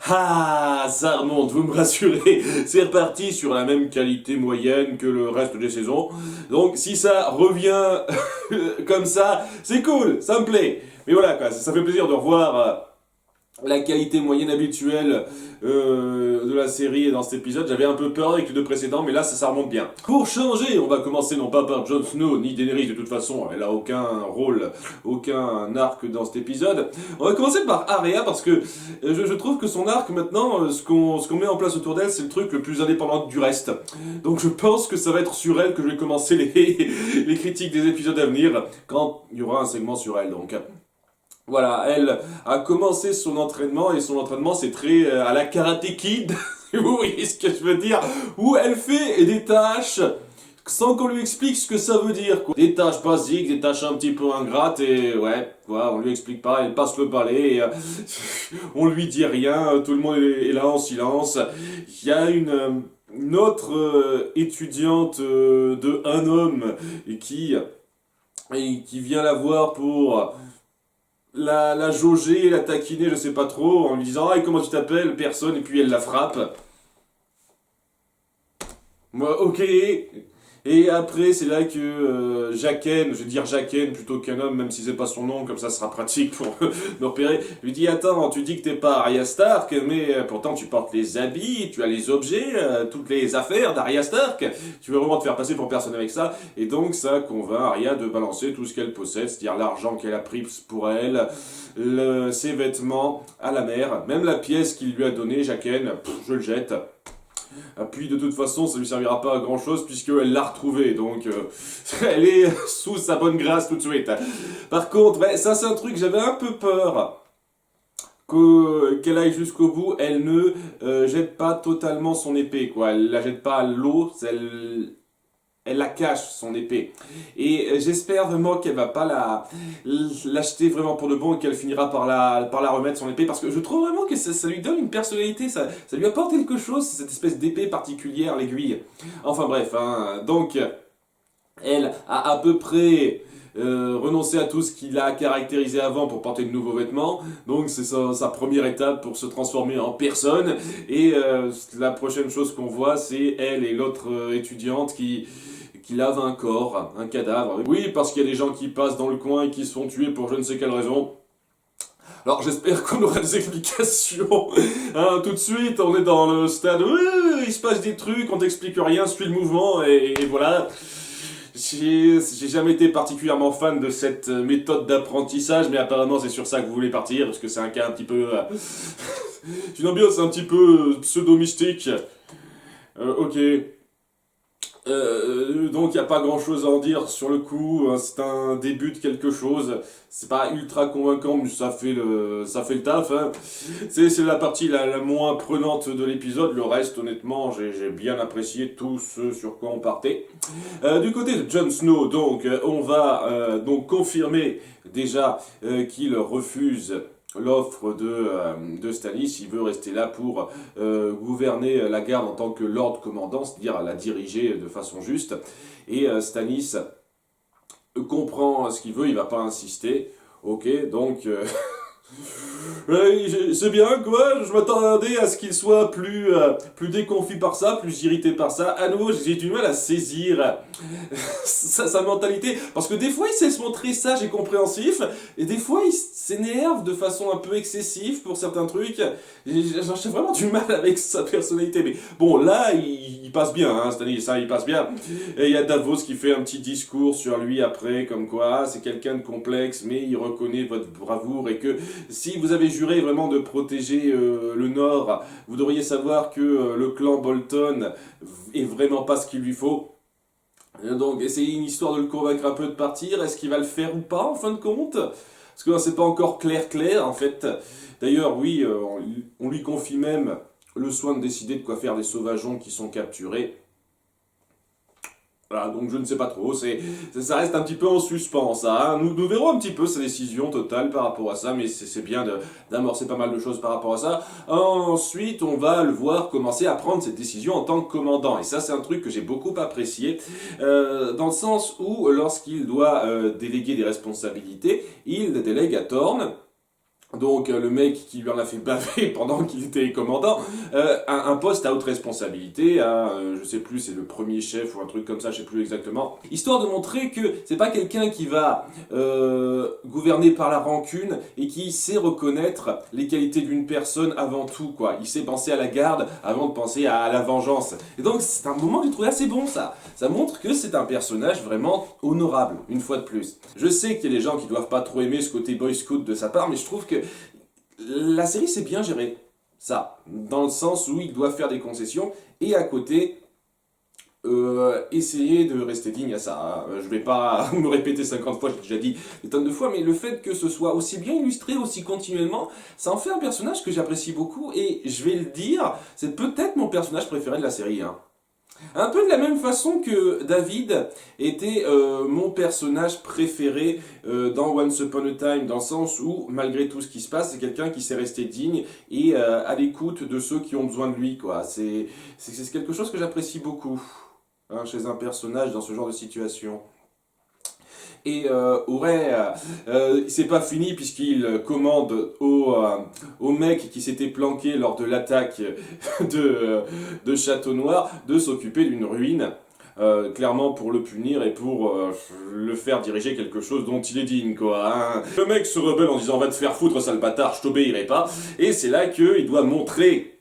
Ah, ça remonte, vous me rassurez. C'est reparti sur la même qualité moyenne que le reste des saisons. Donc si ça revient comme ça, c'est cool, ça me plaît. Mais voilà, quoi, ça fait plaisir de revoir la qualité moyenne habituelle de la série dans cet épisode. J'avais un peu peur avec les deux précédents, mais là ça remonte bien. Pour changer, on va commencer non pas par Jon Snow ni Daenerys, de toute façon, elle a aucun rôle, aucun arc dans cet épisode. On va commencer par Arya parce que je trouve que son arc maintenant, ce qu'on met en place autour d'elle, c'est le truc le plus indépendant du reste. Donc je pense que ça va être sur elle que je vais commencer les critiques des épisodes à venir, quand il y aura un segment sur elle. Donc voilà, elle a commencé son entraînement et son entraînement c'est très à la Karate Kid, si vous voyez ce que je veux dire, où elle fait des tâches sans qu'on lui explique ce que ça veut dire, quoi. Des tâches basiques, des tâches un petit peu ingrates et ouais, quoi, on lui explique pas, elle passe le balai, et, on lui dit rien, tout le monde est là en silence. Il y a une autre étudiante de un homme et qui vient la voir pour la jauger, la taquiner, je sais pas trop, en lui disant «Ah, et comment tu t'appelles?» Personne, et puis elle la frappe. Moi, ok. Et après, c'est là que Jaqen, je vais dire Jaqen plutôt qu'un homme, même si c'est pas son nom, comme ça sera pratique pour me repérer, lui dit «Attends, tu dis que t'es pas Arya Stark, mais pourtant tu portes les habits, tu as les objets, toutes les affaires d'Arya Stark, tu veux vraiment te faire passer pour personne avec ça?» Et donc ça convainc Arya de balancer tout ce qu'elle possède, c'est-à-dire l'argent qu'elle a pris pour elle, ses vêtements à la mer, même la pièce qu'il lui a donnée, Jaqen, je le jette. Puis de toute façon, ça lui servira pas à grand chose puisqu'elle l'a retrouvé, donc elle est sous sa bonne grâce tout de suite. Par contre, ça c'est un truc, j'avais un peu peur qu'elle aille jusqu'au bout. Elle ne jette pas totalement son épée, quoi. Elle la jette pas à l'eau, elle la cache, son épée. Et j'espère vraiment qu'elle va pas l'acheter vraiment pour de bon et qu'elle finira par la remettre, son épée, parce que je trouve vraiment que ça lui donne une personnalité, ça lui apporte quelque chose, cette espèce d'épée particulière, l'aiguille. Enfin bref, hein, donc elle a à peu près renoncé à tout ce qui l'a caractérisé avant pour porter de nouveaux vêtements. Donc c'est sa première étape pour se transformer en personne. Et la prochaine chose qu'on voit, c'est elle et l'autre étudiante qui lave un corps, un cadavre. Oui, parce qu'il y a des gens qui passent dans le coin et qui se font tuer pour je ne sais quelle raison. Alors j'espère qu'on aura des explications. Hein, tout de suite, on est dans le stade où il se passe des trucs, on t'explique rien, suis le mouvement et voilà. J'ai jamais été particulièrement fan de cette méthode d'apprentissage, mais apparemment c'est sur ça que vous voulez partir, parce que c'est un cas un petit peu... une ambiance un petit peu pseudo-mystique. Ok. Donc il n'y a pas grand chose à en dire sur le coup, hein, c'est un début de quelque chose, c'est pas ultra convaincant mais ça fait le taf, hein. C'est la partie la moins prenante de l'épisode, le reste honnêtement j'ai bien apprécié tout ce sur quoi on partait. Du côté de Jon Snow, donc on va donc confirmer déjà qu'il refuse l'offre de Stannis. Il veut rester là pour gouverner la garde en tant que Lord Commandant, c'est-à-dire la diriger de façon juste. Et Stannis comprend ce qu'il veut, il va pas insister. Ok, donc c'est bien quoi, je m'attendais à ce qu'il soit plus déconfit par ça, plus irrité par ça. À nouveau, j'ai du mal à saisir sa mentalité, parce que des fois il sait se montrer sage et compréhensif, et des fois il s'énerve de façon un peu excessive pour certains trucs. J'ai vraiment du mal avec sa personnalité, mais bon là il passe bien, hein, Stanley, ça il passe bien. Et il y a Davos qui fait un petit discours sur lui après, comme quoi c'est quelqu'un de complexe, mais il reconnaît votre bravoure et que si vous avez juré vraiment de protéger le Nord, vous devriez savoir que le clan Bolton est vraiment pas ce qu'il lui faut. Donc, essayez une histoire de le convaincre un peu de partir. Est-ce qu'il va le faire ou pas, en fin de compte? Parce que c'est pas encore clair, en fait. D'ailleurs, oui, on lui confie même le soin de décider de quoi faire des sauvageons qui sont capturés. Voilà, donc je ne sais pas trop, ça reste un petit peu en suspens, ça. Hein. Nous verrons un petit peu sa décision totale par rapport à ça, mais c'est bien d'amorcer pas mal de choses par rapport à ça. Ensuite, on va le voir commencer à prendre cette décision en tant que commandant. Et ça, c'est un truc que j'ai beaucoup apprécié, dans le sens où, lorsqu'il doit déléguer des responsabilités, il délègue à Thorne. Donc le mec qui lui en a fait baver pendant qu'il était commandant, un poste à haute responsabilité, je sais plus, c'est le premier chef ou un truc comme ça, je sais plus exactement. Histoire de montrer que c'est pas quelqu'un qui va gouverner par la rancune et qui sait reconnaître les qualités d'une personne avant tout, quoi. Il sait penser à la garde avant de penser à la vengeance. Et donc c'est un moment que j'ai trouvé assez bon, ça. Ça montre que c'est un personnage vraiment honorable, une fois de plus. Je sais qu'il y a des gens qui doivent pas trop aimer ce côté boy scout de sa part, mais je trouve que la série s'est bien gérée, ça, dans le sens où il doit faire des concessions et à côté essayer de rester digne à ça. Je vais pas me répéter 50 fois, j'ai déjà dit des tonnes de fois, mais le fait que ce soit aussi bien illustré, aussi continuellement, ça en fait un personnage que j'apprécie beaucoup et je vais le dire, c'est peut-être mon personnage préféré de la série, hein. Un peu de la même façon que David était mon personnage préféré dans Once Upon a Time, dans le sens où, malgré tout ce qui se passe, c'est quelqu'un qui sait rester digne et à l'écoute de ceux qui ont besoin de lui, quoi. C'est quelque chose que j'apprécie beaucoup, hein, chez un personnage dans ce genre de situation. Et ouais, c'est pas fini puisqu'il commande au mec qui s'était planqué lors de l'attaque de Château Noir de s'occuper d'une ruine. Clairement pour le punir et pour le faire diriger quelque chose dont il est digne, quoi, hein. Le mec se rebelle en disant va te faire foutre sale bâtard, je t'obéirai pas, et c'est là qu'il doit montrer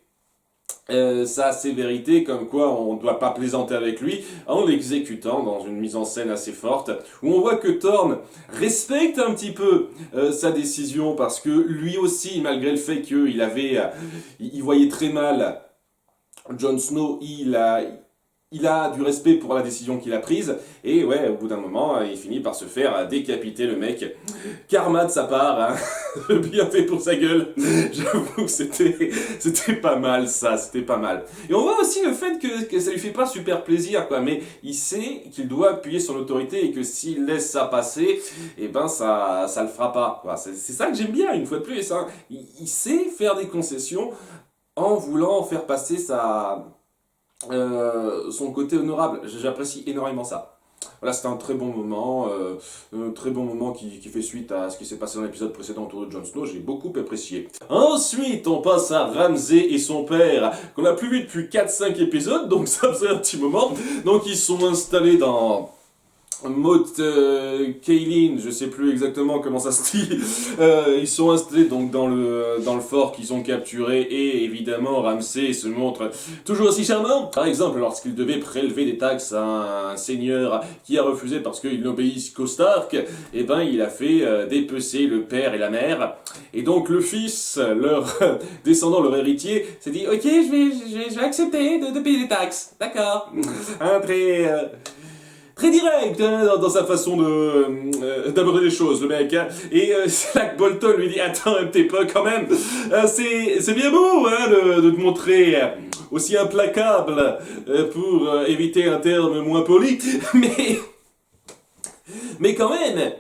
sa sévérité, comme quoi on ne doit pas plaisanter avec lui, en l'exécutant dans une mise en scène assez forte, où on voit que Thorne respecte un petit peu sa décision, parce que lui aussi, malgré le fait qu'il avait, il voyait très mal Jon Snow, il a du respect pour la décision qu'il a prise, et ouais, au bout d'un moment, il finit par se faire décapiter le mec. Karma de sa part, hein. Bien fait pour sa gueule. J'avoue que c'était pas mal, ça, c'était pas mal. Et on voit aussi le fait que ça lui fait pas super plaisir, quoi, mais il sait qu'il doit appuyer son autorité et que s'il laisse ça passer, eh ben ça le fera pas, quoi. C'est ça que j'aime bien, une fois de plus, hein. Il sait faire des concessions en voulant faire passer son côté honorable. J'apprécie énormément ça. Voilà, c'était un très bon moment qui fait suite à ce qui s'est passé dans l'épisode précédent autour de Jon Snow, j'ai beaucoup apprécié. Ensuite, on passe à Ramsay et son père, qu'on n'a plus vu depuis 4-5 épisodes, donc ça faisait un petit moment. Donc ils sont installés dans Maud Kaelin, je sais plus exactement comment ça se dit, ils sont installés donc dans le fort qu'ils ont capturé et évidemment Ramsay se montre toujours aussi charmant. Par exemple, lorsqu'il devait prélever des taxes à un seigneur qui a refusé parce qu'il n'obéisse qu'aux Stark, et ben il a fait dépecer le père et la mère. Et donc le fils, leur descendant, leur héritier, s'est dit ok, je vais accepter de payer des taxes, d'accord. Un très direct, hein, dans sa façon d'aborder les choses, le mec, hein. Et c'est là que Bolton lui dit attends un petit peu quand même, c'est bien beau, hein, de te montrer aussi implacable pour éviter un terme moins poli, mais quand même,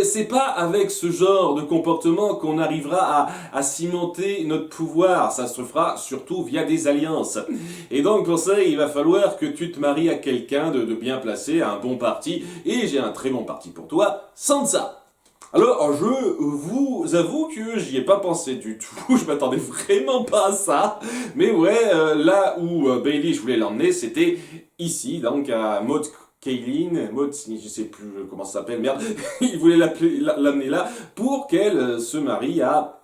c'est pas avec ce genre de comportement qu'on arrivera à cimenter notre pouvoir. Ça se fera surtout via des alliances. Et donc pour ça, il va falloir que tu te maries à quelqu'un de bien placé, à un bon parti. Et j'ai un très bon parti pour toi, Sansa. Alors, je vous avoue que j'y ai pas pensé du tout, je m'attendais vraiment pas à ça, mais ouais, là où Baelish voulait l'emmener, c'était ici, donc à Maud Kaelin, Maud, je sais plus comment ça s'appelle, merde, il voulait l'amener là pour qu'elle se marie à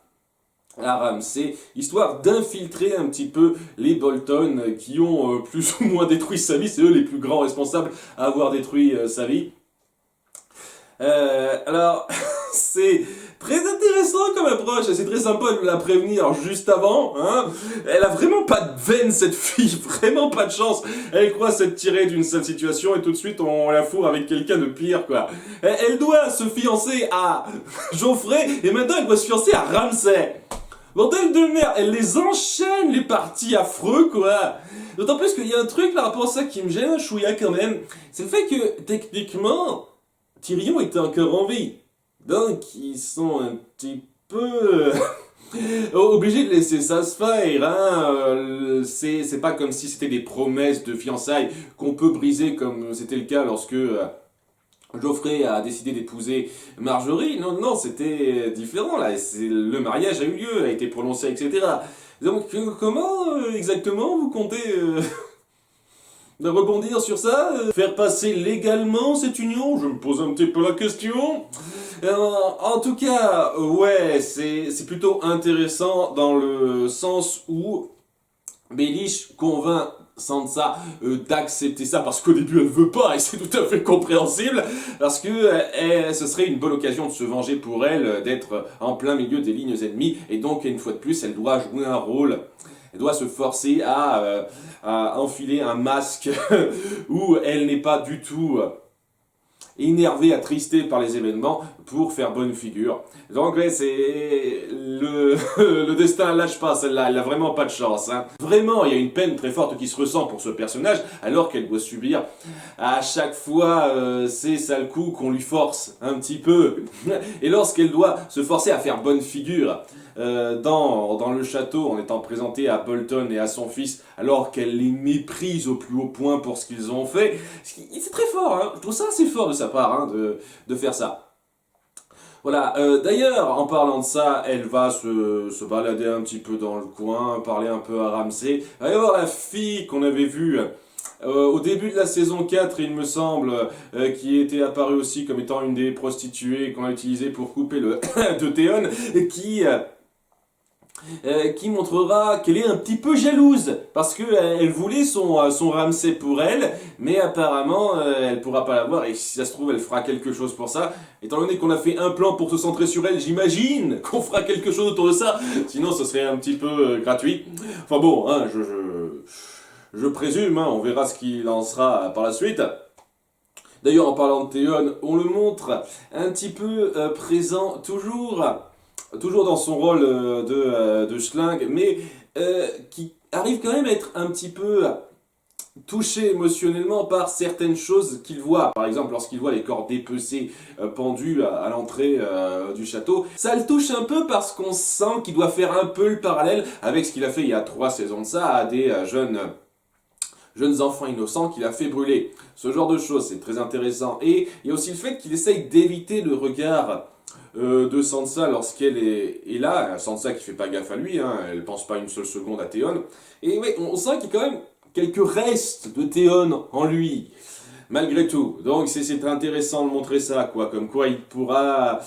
Ramsay, histoire d'infiltrer un petit peu les Bolton qui ont plus ou moins détruit sa vie, c'est eux les plus grands responsables à avoir détruit sa vie. Alors, c'est très intéressant comme approche, c'est très sympa de la prévenir juste avant, hein. Elle a vraiment pas de veine cette fille, vraiment pas de chance. Elle croit s'être tirée d'une sale situation et tout de suite on la fourre avec quelqu'un de pire, quoi. Elle doit se fiancer à Joffrey et maintenant elle doit se fiancer à Ramsay. Bordel de merde, elle les enchaîne les partis affreux, quoi. D'autant plus qu'il y a un truc par rapport à ça qui me gêne un chouïa quand même, c'est le fait que techniquement Tyrion était encore en vie. Donc, ils sont un petit peu obligés de laisser ça se faire, hein. C'est pas comme si c'était des promesses de fiançailles qu'on peut briser comme c'était le cas lorsque Geoffrey a décidé d'épouser Marjorie. Non, non, c'était différent là. Le mariage a eu lieu, a été prononcé, etc. Donc comment exactement vous comptez de rebondir sur ça, faire passer légalement cette union? Je me pose un petit peu la question. En tout cas, ouais, c'est plutôt intéressant dans le sens où Baelish convainc Sansa d'accepter ça parce qu'au début elle veut pas et c'est tout à fait compréhensible parce que ce serait une bonne occasion de se venger pour elle, d'être en plein milieu des lignes ennemies et donc une fois de plus elle doit jouer un rôle. Elle doit se forcer à enfiler un masque où elle n'est pas du tout énervée, attristée par les événements pour faire bonne figure. Donc ouais, c'est le destin lâche pas celle-là, elle a vraiment pas de chance. Hein. Vraiment, il y a une peine très forte qui se ressent pour ce personnage alors qu'elle doit subir à chaque fois ces sales coups qu'on lui force un petit peu. Et lorsqu'elle doit se forcer à faire bonne figure dans le château en étant présentée à Bolton et à son fils alors qu'elle les méprise au plus haut point pour ce qu'ils ont fait. C'est très fort, hein. Je trouve ça assez fort de sa part hein, de faire ça. Voilà, d'ailleurs, en parlant de ça, elle va se balader un petit peu dans le coin, parler un peu à Ramsay. Il va y avoir la fille qu'on avait vue au début de la saison 4, il me semble, qui était apparue aussi comme étant une des prostituées qu'on a utilisées pour couper le de Théon, qui montrera qu'elle est un petit peu jalouse parce que elle voulait son Ramsay pour elle, mais apparemment elle pourra pas l'avoir et si ça se trouve elle fera quelque chose pour ça. Étant donné qu'on a fait un plan pour se centrer sur elle, j'imagine qu'on fera quelque chose autour de ça. Sinon ce serait un petit peu gratuit. Enfin bon, hein, je présume, hein, on verra ce qu'il en sera par la suite. D'ailleurs en parlant de Théon, on le montre un petit peu présent toujours dans son rôle de schlingue, mais qui arrive quand même à être un petit peu touché émotionnellement par certaines choses qu'il voit. Par exemple, lorsqu'il voit les corps dépecés pendus à l'entrée du château, ça le touche un peu parce qu'on sent qu'il doit faire un peu le parallèle avec ce qu'il a fait il y a 3 saisons de ça à des jeunes enfants innocents qu'il a fait brûler. Ce genre de choses, c'est très intéressant. Et il y a aussi le fait qu'il essaye d'éviter le regard de Sansa lorsqu'elle est là. Sansa qui fait pas gaffe à lui, hein, elle pense pas une seule seconde à Théon. Et ouais, on sent qu'il y a quand même quelques restes de Théon en lui, malgré tout. Donc c'est intéressant de montrer ça, quoi. Comme quoi il pourra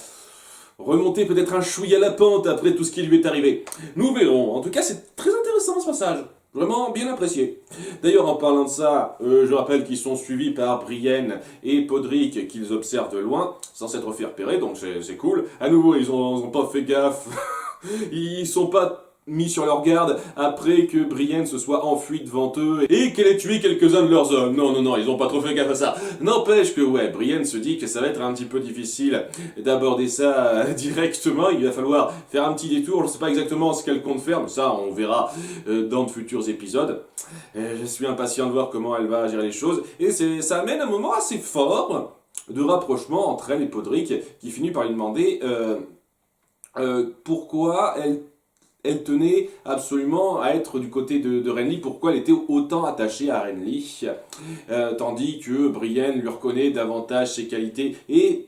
remonter peut-être un chouïa à la pente après tout ce qui lui est arrivé. Nous verrons. En tout cas, c'est très intéressant ce passage. Vraiment bien apprécié. D'ailleurs, en parlant de ça, je rappelle qu'ils sont suivis par Brienne et Podrick, qu'ils observent de loin, sans s'être fait repérer, donc c'est cool. À nouveau, ils ont pas fait gaffe. Ils sont pas mis sur leur garde après que Brienne se soit enfuie devant eux et qu'elle ait tué quelques-uns de leurs hommes. Non, non, non, ils ont pas trop fait gaffe à ça. N'empêche que, ouais, Brienne se dit que ça va être un petit peu difficile d'aborder ça directement. Il va falloir faire un petit détour. Je sais pas exactement ce qu'elle compte faire, mais ça, on verra dans de futurs épisodes. Je suis impatient de voir comment elle va gérer les choses. Et ça amène un moment assez fort de rapprochement entre elle et Podrick, qui finit par lui demander pourquoi elle tenait absolument à être du côté de Renly, pourquoi elle était autant attachée à Renly, tandis que Brienne lui reconnaît davantage ses qualités et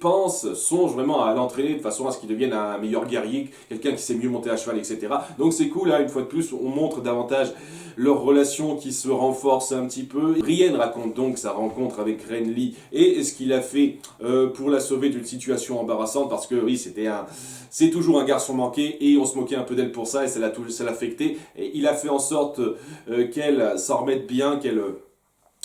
songe vraiment à l'entraîner de façon à ce qu'il devienne un meilleur guerrier, quelqu'un qui sait mieux monter à cheval, etc. Donc c'est cool, là, une fois de plus, on montre davantage leur relation qui se renforce un petit peu. Brienne raconte donc sa rencontre avec Renly et ce qu'il a fait pour la sauver d'une situation embarrassante, parce que oui, c'est toujours un garçon manqué et on se moquait un peu d'elle pour ça et ça l'a affecté. Et il a fait en sorte qu'elle s'en remette bien, qu'elle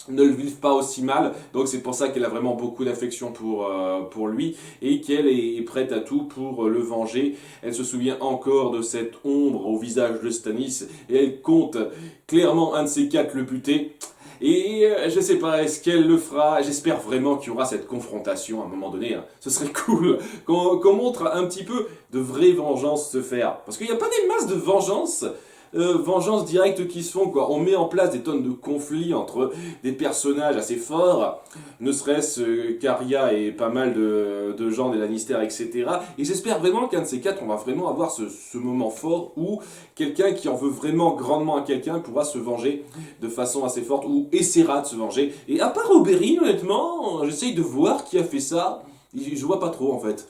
ne le vive pas aussi mal. Donc c'est pour ça qu'elle a vraiment beaucoup d'affection pour lui et qu'elle est prête à tout pour le venger. Elle se souvient encore de cette ombre au visage de Stannis et elle compte clairement un de ces 4 le buter. Et je sais pas, est-ce qu'elle le fera? J'espère vraiment qu'il y aura cette confrontation à un moment donné. Hein. Ce serait cool qu'on montre un petit peu de vraie vengeance se faire. Parce qu'il n'y a pas des masses de vengeance vengeances directes qui se font, quoi. On met en place des tonnes de conflits entre des personnages assez forts, ne serait-ce qu'Arya et pas mal de gens des Lannister, etc. Et j'espère vraiment qu'un de ces quatre, on va vraiment avoir ce moment fort où quelqu'un qui en veut vraiment grandement à quelqu'un pourra se venger de façon assez forte, ou essaiera de se venger. Et à part Oberyn, honnêtement, j'essaye de voir qui a fait ça. Je vois pas trop, en fait.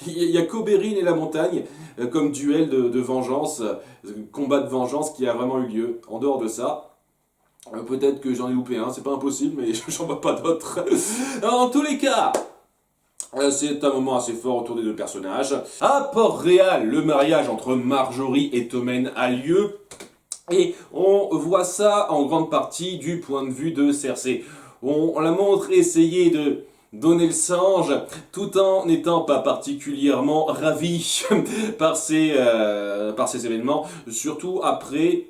Il y a qu'Oberyn et la montagne comme duel de vengeance, combat de vengeance qui a vraiment eu lieu. En dehors de ça, peut-être que j'en ai loupé un, c'est pas impossible, mais j'en vois pas d'autres. En tous les cas, c'est un moment assez fort autour des deux personnages. À Port-Réal, le mariage entre Marjorie et Tommen a lieu. Et on voit ça en grande partie du point de vue de Cersei. On la montre essayer de donner le singe, tout en n'étant pas particulièrement ravi par ces événements, surtout après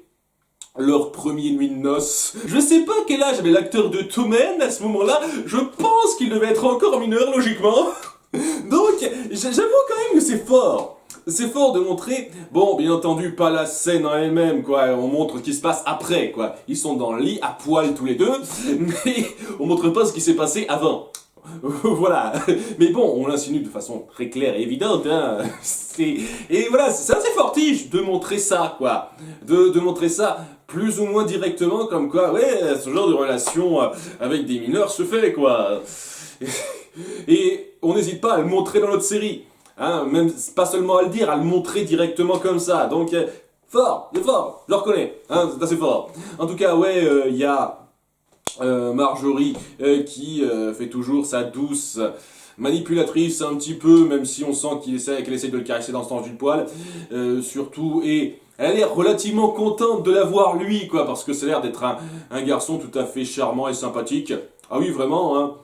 leur premier nuit de noces. Je sais pas quel âge avait l'acteur de Tommen à ce moment-là, je pense qu'il devait être encore mineur logiquement. Donc, j'avoue quand même que c'est fort. C'est fort de montrer, bon, bien entendu, pas la scène en elle-même, quoi, on montre ce qui se passe après, quoi. Ils sont dans le lit, à poil tous les deux, mais on montre pas ce qui s'est passé avant. Voilà, mais bon, on l'insinue de façon très claire et évidente, hein. Et voilà, c'est assez fortiche de montrer ça, quoi. De montrer ça plus ou moins directement, comme quoi, ouais, ce genre de relation avec des mineurs se fait, quoi. Et on n'hésite pas à le montrer dans notre série. Hein, même pas seulement à le dire, à le montrer directement comme ça. Donc, fort, il est fort, je le reconnais. Hein, c'est assez fort. En tout cas, ouais, il y a Marjorie qui fait toujours sa douce manipulatrice un petit peu, même si on sent qu'elle essaie de le caresser dans le sens du poil. Surtout, et elle a l'air relativement contente de l'avoir lui, quoi, parce que ça a l'air d'être un garçon tout à fait charmant et sympathique. Ah oui, vraiment, hein.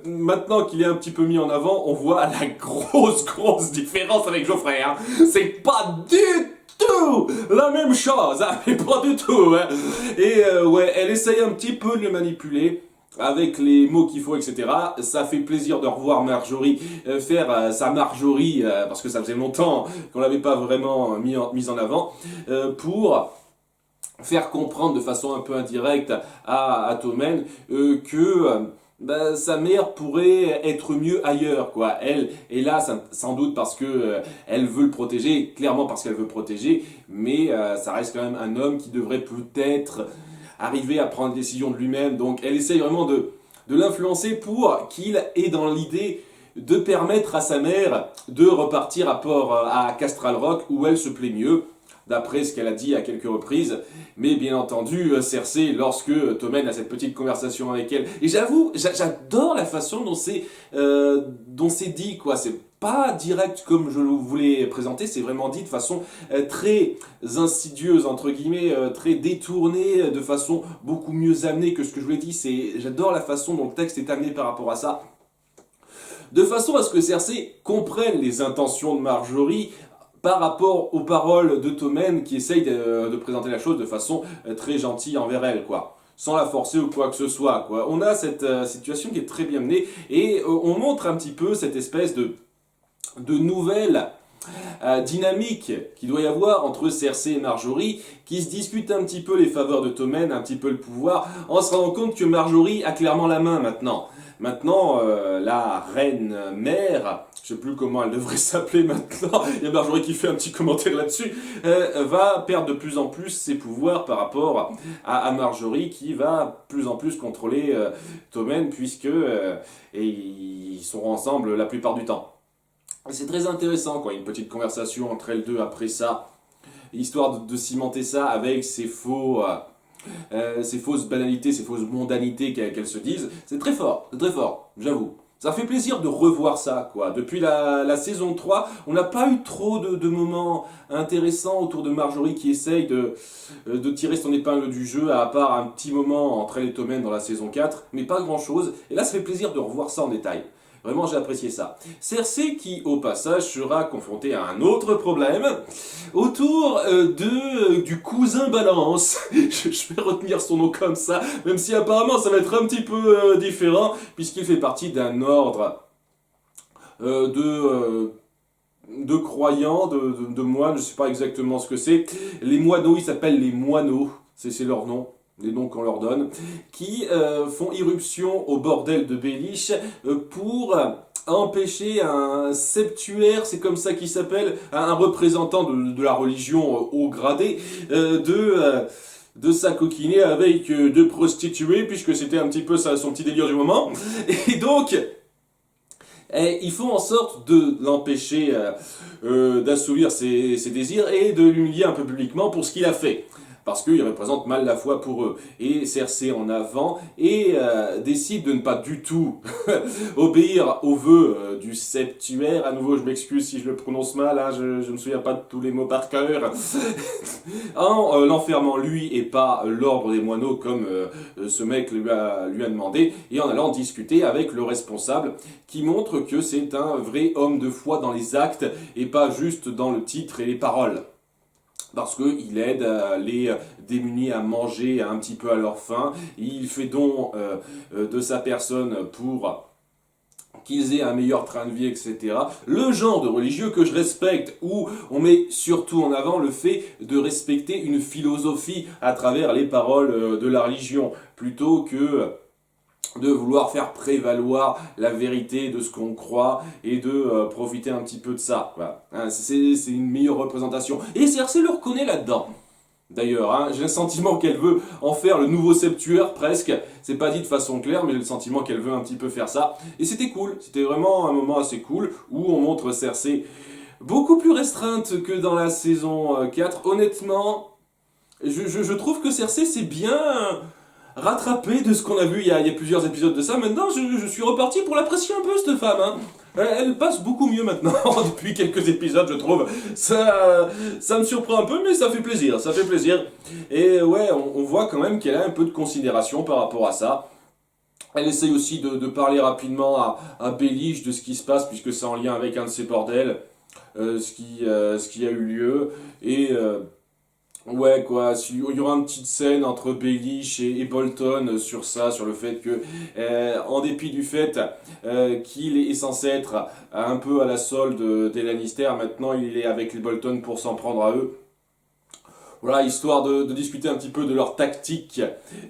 Maintenant qu'il est un petit peu mis en avant, on voit la grosse différence avec Geoffrey. Hein. C'est pas du tout la même chose, hein, mais pas du tout. Hein. Et ouais, elle essaye un petit peu de le manipuler avec les mots qu'il faut, etc. Ça fait plaisir de revoir Marjorie faire sa Marjorie, parce que ça faisait longtemps qu'on l'avait pas vraiment mise en avant, pour faire comprendre de façon un peu indirecte à Tommen que sa mère pourrait être mieux ailleurs, quoi. Elle est là sans doute parce que elle veut le protéger, clairement parce qu'elle veut le protéger, mais ça reste quand même un homme qui devrait peut-être arriver à prendre des décisions de lui-même. Donc elle essaye vraiment de l'influencer pour qu'il ait dans l'idée de permettre à sa mère de repartir à Castral Rock où elle se plaît mieux, d'après ce qu'elle a dit à quelques reprises. Mais bien entendu, Cersei, lorsque Tommen a cette petite conversation avec elle, et j'avoue, j'adore la façon dont c'est dit, quoi. C'est pas direct comme je vous l'ai présenté, c'est vraiment dit de façon très insidieuse, entre guillemets, très détournée, de façon beaucoup mieux amenée que ce que je vous l'ai dit. J'adore la façon dont le texte est amené par rapport à ça, de façon à ce que Cersei comprenne les intentions de Marjorie par rapport aux paroles de Tommen qui essaye de présenter la chose de façon très gentille envers elle, quoi. Sans la forcer ou quoi que ce soit, quoi. On a cette situation qui est très bien menée et on montre un petit peu cette espèce de nouvelle dynamique qu'il doit y avoir entre Cersei et Marjorie, qui se disputent un petit peu les faveurs de Tommen, un petit peu le pouvoir, en se rendant compte que Marjorie a clairement la main maintenant. Maintenant, la reine mère, je sais plus comment elle devrait s'appeler maintenant, il y a Marjorie qui fait un petit commentaire là-dessus, va perdre de plus en plus ses pouvoirs par rapport à Marjorie, qui va plus en plus contrôler Tommen, puisque ils seront ensemble la plupart du temps. C'est très intéressant, quoi, une petite conversation entre elles deux après ça, histoire de cimenter ça avec ces fausses banalités, ces fausses mondanités qu'elles se disent. C'est très fort, j'avoue. Ça fait plaisir de revoir ça, quoi. Depuis la saison 3, on n'a pas eu trop de moments intéressants autour de Marjorie qui essaye de tirer son épingle du jeu, à part un petit moment entre elle et Tommen dans la saison 4, mais pas grand chose. Et là, ça fait plaisir de revoir ça en détail. Vraiment, j'ai apprécié ça. Cersei qui, au passage, sera confrontée à un autre problème autour du cousin Balance. Je vais retenir son nom comme ça, même si apparemment ça va être un petit peu différent, puisqu'il fait partie d'un ordre de croyants, de moines, je ne sais pas exactement ce que c'est. Les moineaux, ils s'appellent les moineaux, c'est leur nom, les noms qu'on leur donne, qui font irruption au bordel de Béliche pour empêcher un septuaire, c'est comme ça qu'il s'appelle, un représentant de la religion haut gradé, de s'acoquiner avec deux prostituées, puisque c'était un petit peu ça, son petit délire du moment. Et donc, ils font en sorte de l'empêcher d'assouvir ses désirs et de l'humilier un peu publiquement pour ce qu'il a fait. Parce qu'il représente mal la foi pour eux. Et Cersei en avant et décide de ne pas du tout obéir aux vœux du septuaire. À nouveau, je m'excuse si je le prononce mal, hein, je ne me souviens pas de tous les mots par cœur. En l'enfermant lui et pas l'ordre des moineaux comme ce mec lui a demandé. Et en allant discuter avec le responsable qui montre que c'est un vrai homme de foi dans les actes et pas juste dans le titre et les paroles. Parce qu'il aide les démunis à manger un petit peu à leur faim. Il fait don de sa personne pour qu'ils aient un meilleur train de vie, etc. Le genre de religieux que je respecte, où on met surtout en avant le fait de respecter une philosophie à travers les paroles de la religion, plutôt que de vouloir faire prévaloir la vérité de ce qu'on croit et de profiter un petit peu de ça. Voilà. Hein, c'est une meilleure représentation. Et Cersei le reconnaît là-dedans. D'ailleurs, hein, j'ai le sentiment qu'elle veut en faire le nouveau septuaire presque. C'est pas dit de façon claire, mais j'ai le sentiment qu'elle veut un petit peu faire ça. Et c'était cool. C'était vraiment un moment assez cool où on montre Cersei beaucoup plus restreinte que dans la saison 4. Honnêtement, je trouve que Cersei c'est bien rattrapé de ce qu'on a vu il y a plusieurs épisodes de ça. Maintenant, je suis reparti pour l'apprécier un peu, cette femme. Hein. Elle passe beaucoup mieux maintenant, depuis quelques épisodes, je trouve. Ça me surprend un peu, mais ça fait plaisir, ça fait plaisir. Et ouais, on voit quand même qu'elle a un peu de considération par rapport à ça. Elle essaye aussi de parler rapidement à Baelish de ce qui se passe, puisque c'est en lien avec un de ses bordels, ce qui a eu lieu. Et ouais, quoi, il y aura une petite scène entre Baelish et Bolton sur ça, sur le fait que, en dépit du fait qu'il est censé être un peu à la solde des Lannister, maintenant il est avec les Bolton pour s'en prendre à eux. Voilà, histoire de discuter un petit peu de leur tactique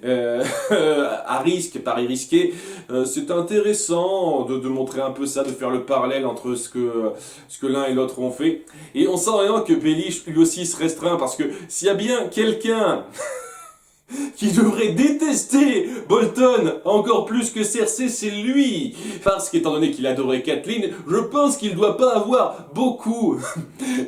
à risque, pari risqué. C'est intéressant de montrer un peu ça, de faire le parallèle entre ce que l'un et l'autre ont fait. Et on sent vraiment que Baelish lui aussi se restreint, parce que s'il y a bien quelqu'un qui devrait détester Bolton encore plus que Cersei, c'est lui. Parce qu'étant donné qu'il adorait Catelyn, je pense qu'il doit pas avoir beaucoup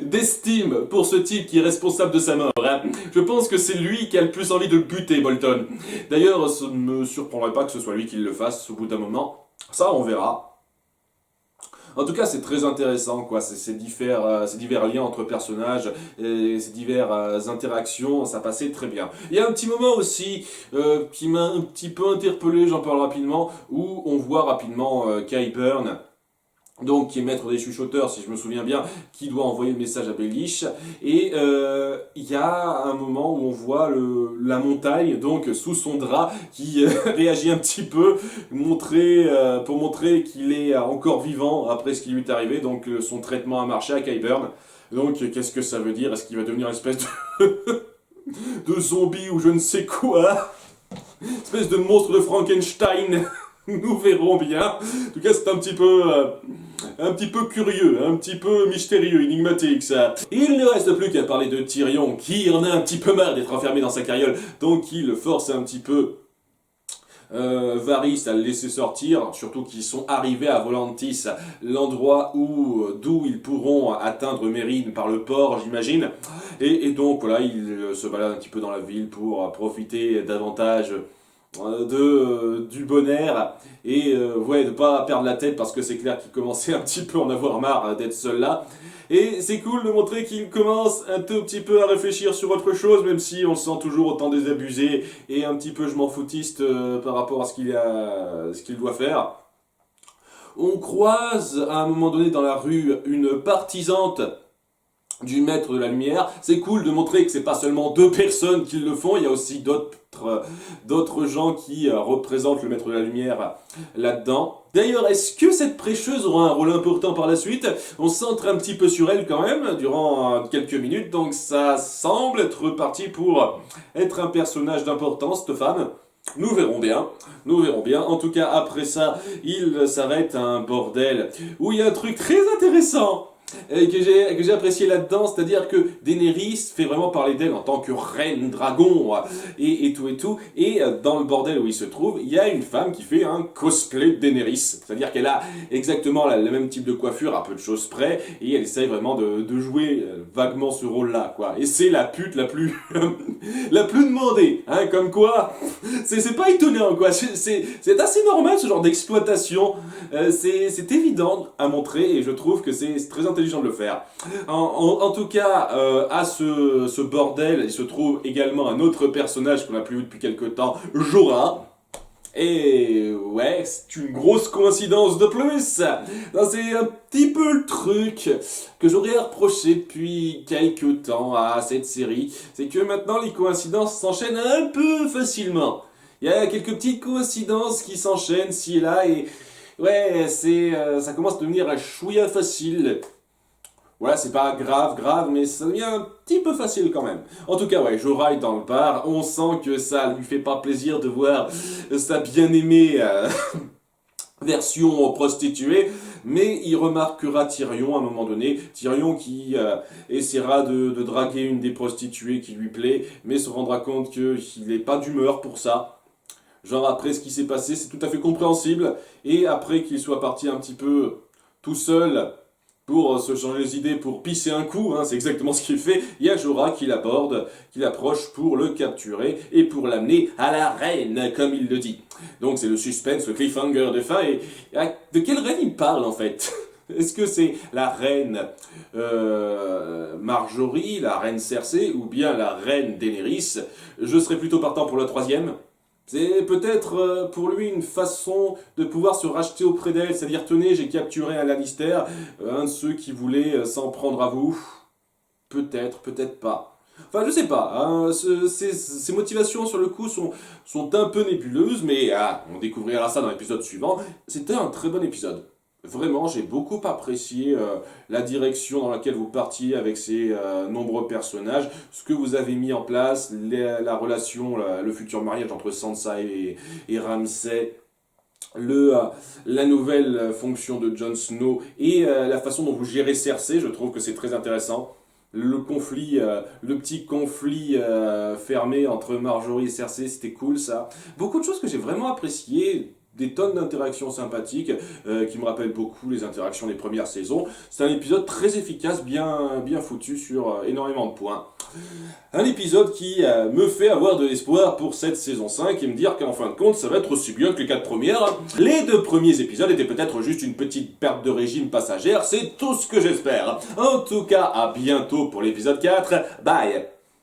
d'estime pour ce type qui est responsable de sa mort. Hein. Je pense que c'est lui qui a le plus envie de le buter, Bolton. D'ailleurs, ça ne me surprendrait pas que ce soit lui qui le fasse au bout d'un moment. Ça, on verra. En tout cas, c'est très intéressant, quoi. Ces divers liens entre personnages, et ces diverses interactions, ça passait très bien. Il y a un petit moment aussi qui m'a un petit peu interpellé, j'en parle rapidement, où on voit rapidement Qyburn, donc qui est maître des chuchoteurs, si je me souviens bien, qui doit envoyer le message à Baelish. Et il y a un moment où on voit la montagne, donc sous son drap, qui réagit un petit peu, pour montrer qu'il est encore vivant après ce qui lui est arrivé. Donc son traitement a marché à Qyburn. Donc qu'est-ce que ça veut dire? Est-ce qu'il va devenir une espèce de zombie ou je ne sais quoi? Espèce de monstre de Frankenstein? Nous verrons bien. En tout cas, c'est un petit peu curieux, un petit peu mystérieux, énigmatique ça. Il ne reste plus qu'à parler de Tyrion, qui en a un petit peu marre d'être enfermé dans sa carriole, donc il force un petit peu Varys à le laisser sortir, surtout qu'ils sont arrivés à Volantis, l'endroit d'où ils pourront atteindre Mérine par le port, j'imagine. Et donc voilà, il se balade un petit peu dans la ville pour profiter davantage du bon air et ouais, de pas perdre la tête, parce que c'est clair qu'il commençait un petit peu à en avoir marre d'être seul là. Et c'est cool de montrer qu'il commence un tout petit peu à réfléchir sur autre chose, même si on le sent toujours autant désabusé et un petit peu je m'en foutiste par rapport à ce qu'il doit faire. On croise à un moment donné dans la rue une partisante du maître de la lumière. C'est cool de montrer que c'est pas seulement deux personnes qui le font, il y a aussi d'autres gens qui représentent le maître de la lumière là-dedans. D'ailleurs, est-ce que cette prêcheuse aura un rôle important par la suite? On se centre un petit peu sur elle quand même, durant quelques minutes, donc ça semble être parti pour être un personnage d'importance, cette femme. Nous verrons bien, nous verrons bien. En tout cas, après ça, il s'arrête à un bordel où il y a un truc très intéressant que j'ai apprécié là-dedans, c'est-à-dire que Daenerys fait vraiment parler d'elle en tant que reine dragon et tout et tout, et dans le bordel où il se trouve, il y a une femme qui fait un cosplay de Daenerys, c'est-à-dire qu'elle a exactement le même type de coiffure, à peu de choses près, et elle essaye vraiment de jouer vaguement ce rôle-là, quoi. Et c'est la pute la plus la plus demandée, hein, comme quoi, c'est pas étonnant, quoi, c'est assez normal ce genre d'exploitation, c'est évident à montrer, et je trouve que c'est très intelligent de le faire. En tout cas, à ce bordel, il se trouve également un autre personnage qu'on n'a plus vu depuis quelque temps, Jorah. Et ouais, c'est une grosse coïncidence de plus. C'est un petit peu le truc que j'aurais reproché depuis quelques temps à cette série. C'est que maintenant les coïncidences s'enchaînent un peu facilement. Il y a quelques petites coïncidences qui s'enchaînent ci et là et ouais, ça commence à devenir un chouïa facile. Voilà, c'est pas grave, mais ça devient un petit peu facile quand même. En tout cas, ouais, Jorah est dans le bar, on sent que ça lui fait pas plaisir de voir sa bien-aimée version prostituée, mais il remarquera Tyrion à un moment donné, Tyrion qui essaiera de draguer une des prostituées qui lui plaît, mais se rendra compte qu'il n'est pas d'humeur pour ça. Genre après ce qui s'est passé, c'est tout à fait compréhensible, et après qu'il soit parti un petit peu tout seul pour se changer les idées, pour pisser un coup, hein, c'est exactement ce qu'il fait, il y a Jorah qui l'aborde, qui l'approche pour le capturer et pour l'amener à la reine, comme il le dit. Donc c'est le suspense, le cliffhanger de fin, et de quelle reine il parle en fait? Est-ce que c'est la reine Marjorie, la reine Cersei, ou bien la reine Daenerys? Je serais plutôt partant pour la troisième. C'est peut-être pour lui une façon de pouvoir se racheter auprès d'elle, c'est-à-dire tenez, j'ai capturé un Lannister, un de ceux qui voulaient s'en prendre à vous. Peut-être, peut-être pas. Enfin, je sais pas, hein, ses motivations sur le coup sont un peu nébuleuses, mais on découvrira ça dans l'épisode suivant. C'était un très bon épisode. Vraiment, j'ai beaucoup apprécié la direction dans laquelle vous partiez avec ces nombreux personnages, ce que vous avez mis en place, la relation, le futur mariage entre Sansa et Ramsay, la nouvelle fonction de Jon Snow et la façon dont vous gérez Cersei, je trouve que c'est très intéressant. Le petit conflit fermé entre Marjorie et Cersei, c'était cool ça. Beaucoup de choses que j'ai vraiment appréciées, des tonnes d'interactions sympathiques qui me rappellent beaucoup les interactions des premières saisons. C'est un épisode très efficace, bien foutu sur énormément de points. Un épisode qui me fait avoir de l'espoir pour cette saison 5 et me dire qu'en fin de compte, ça va être aussi bien que les 4 premières. Les 2 premiers épisodes étaient peut-être juste une petite perte de régime passagère, c'est tout ce que j'espère. En tout cas, à bientôt pour l'épisode 4. Bye!